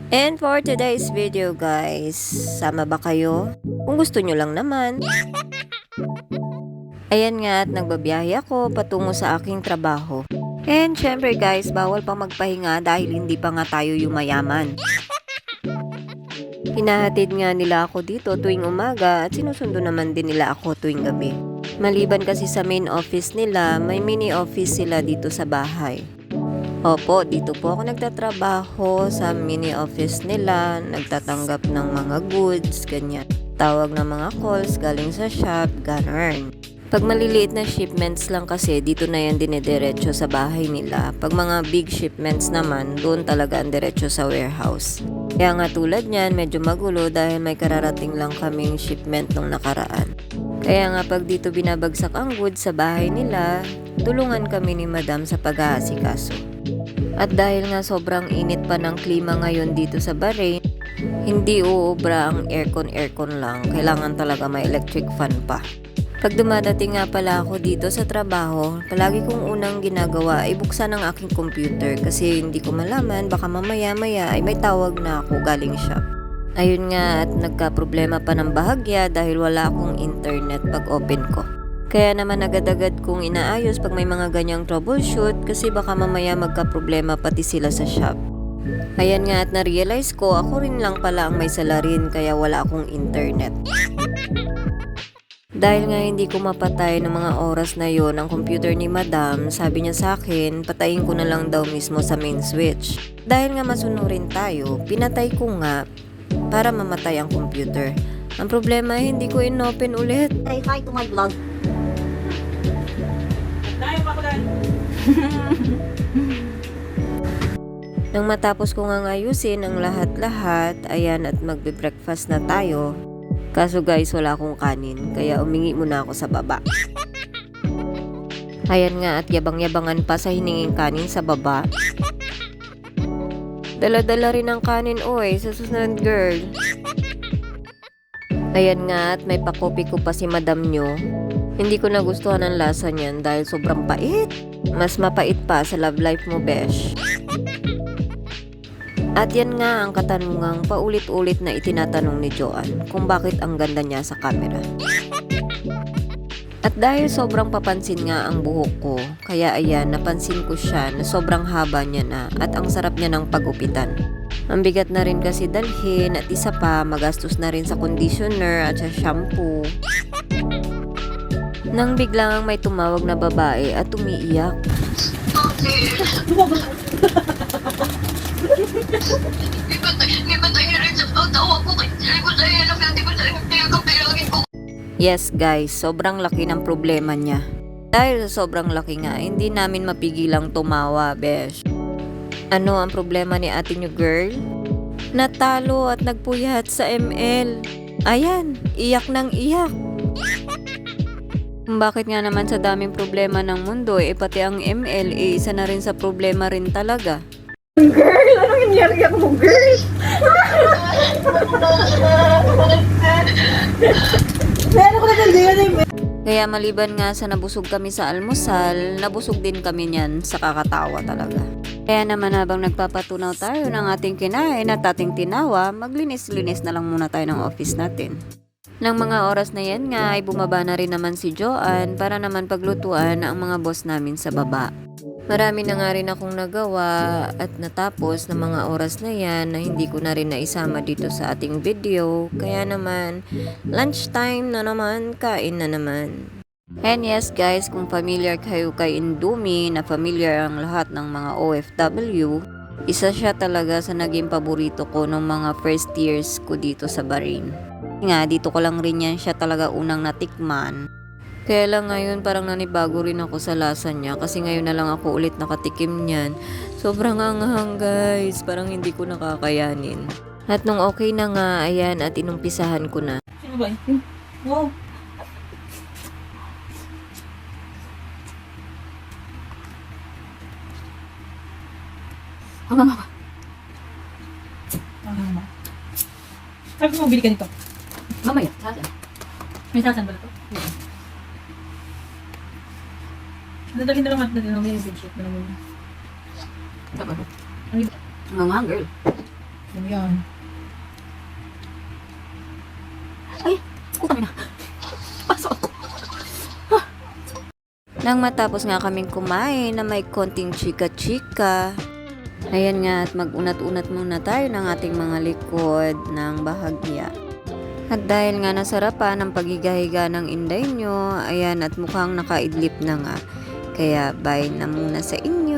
And for today's video guys, sama ba kayo? Kung gusto nyo lang naman. Ayan nga at nagbabiyahe ako patungo sa aking trabaho. And syempre guys, bawal pa magpahinga dahil hindi pa nga tayo yumayaman. Hinahatid nga nila ako dito tuwing umaga at sinusundo naman din nila ako tuwing gabi. Maliban kasi sa main office nila, may mini office sila dito sa bahay. Opo, dito po ako nagtatrabaho sa mini office nila, nagtatanggap ng mga goods, ganyan. Tawag ng mga calls galing sa shop, ganun. Pag maliliit na shipments lang kasi, dito na yan dinediretso sa bahay nila. Pag mga big shipments naman, doon talaga ang diretso sa warehouse. Kaya nga tulad niyan, medyo magulo dahil may kararating lang kaming shipment nung nakaraan. Kaya nga pag dito binabagsak ang goods sa bahay nila, tulungan kami ni Madam sa pag-aasikaso. At dahil nga sobrang init pa ng klima ngayon dito sa Bahrain, hindi uubra ang aircon lang. Kailangan talaga may electric fan pa. Pag dumadating nga pala ako dito sa trabaho, palagi kong unang ginagawa ay buksan ang aking computer kasi hindi ko malaman baka mamaya-maya ay may tawag na ako galing shop. Ayun nga at nagka-problema pa ng bahagya dahil wala akong internet pag open ko. Kaya naman agad-agad kong inaayos pag may mga ganyang troubleshoot kasi baka mamaya magka-problema pati sila sa shop. Ayan nga at na-realize ko ako rin lang pala ang may salarin kaya wala akong internet. Dahil nga hindi ko mapatay ng mga oras na yon ang computer ni Madam, sabi niya sa akin, patayin ko na lang daw mismo sa main switch. Dahil nga masunurin tayo, pinatay ko nga para mamatay ang computer. Ang problema ay hindi ko inopen ulit. Say hi to my vlog. Nang matapos ko nga ayusin ang lahat-lahat, ayan at magbe-breakfast na tayo. Kaso guys, wala akong kanin, kaya umingi muna ako sa baba. Ayan nga at yabang-yabangan pa sa hininging kanin sa baba. Dala-dala rin ang kanin oy, sa susunod girl. Ayan nga at may pakopi ko pa si madam nyo. Hindi ko nagustuhan ang lasa niyan dahil sobrang pait. Mas mapait pa sa love life mo, besh. At yan nga ang katanungang paulit-ulit na itinatanong ni Joanne kung bakit ang ganda niya sa camera. At dahil sobrang papansin nga ang buhok ko, kaya ayan, napansin ko siya na sobrang haba niya na at ang sarap niya ng pagupitan. Ang bigat na rin kasi dalhin at isa pa, magastos na rin sa conditioner at sa shampoo. Nang biglang may tumawag na babae at umiiyak. Yes guys, sobrang laki ng problema niya. Dahil sa sobrang laki nga, hindi namin mapigilang tumawa, besh. Ano ang problema ni ate nyo girl? Natalo at nagpuyat sa ML. Ayan, iyak ng iyak. Bakit nga naman sa daming problema ng mundo, pati ang ML, isa na rin sa problema rin talaga. Girl, anong iniyak mo, girl? Meron ko na ganyan eh. Kaya maliban nga sa nabusog kami sa almusal, nabusog din kami niyan sa kakatawa talaga. Kaya naman habang nagpapatunaw tayo ng ating kinain at ating tinawa, maglinis-linis na lang muna tayo ng office natin. Nang mga oras na yan nga ay bumaba na rin naman si Joanne para naman paglutuan ang mga boss namin sa baba. Marami na nga rin akong nagawa at natapos na mga oras na yan na hindi ko na rin naisama dito sa ating video. Kaya naman, lunchtime na naman, kain na naman. And yes guys, kung familiar kayo kay Indomie na familiar ang lahat ng mga OFW, isa siya talaga sa naging paborito ko ng mga first years ko dito sa Bahrain. Nga, dito ko lang rin yan siya talaga unang natikman. Kaya lang ngayon parang nanibago rin ako sa lasa niya kasi ngayon na lang ako ulit nakatikim niyan. Sobrang anghang guys, parang hindi ko nakakayanin. At nung okay na nga, ayan at inumpisahan ko na. Sino ba yun? Wow. Mama. Sabi mo, bili ka nito. Mamaya, sasan. May sasan ba ito? Nadalhin na lang at nadalhin may bedsheet na naman. Tapos, Ano yun? mga girl. Ano yan? Ay! Putang ina. Pasok! Nang matapos nga kaming kumain na may konting chika-chika, ayan nga at mag-unat-unat muna tayo ng ating mga likod ng bahagya. At dahil nga nasarapan ang paghigahiga ng inday nyo, ayan at mukhang nakaidlip na nga. Kaya bye na muna sa inyo.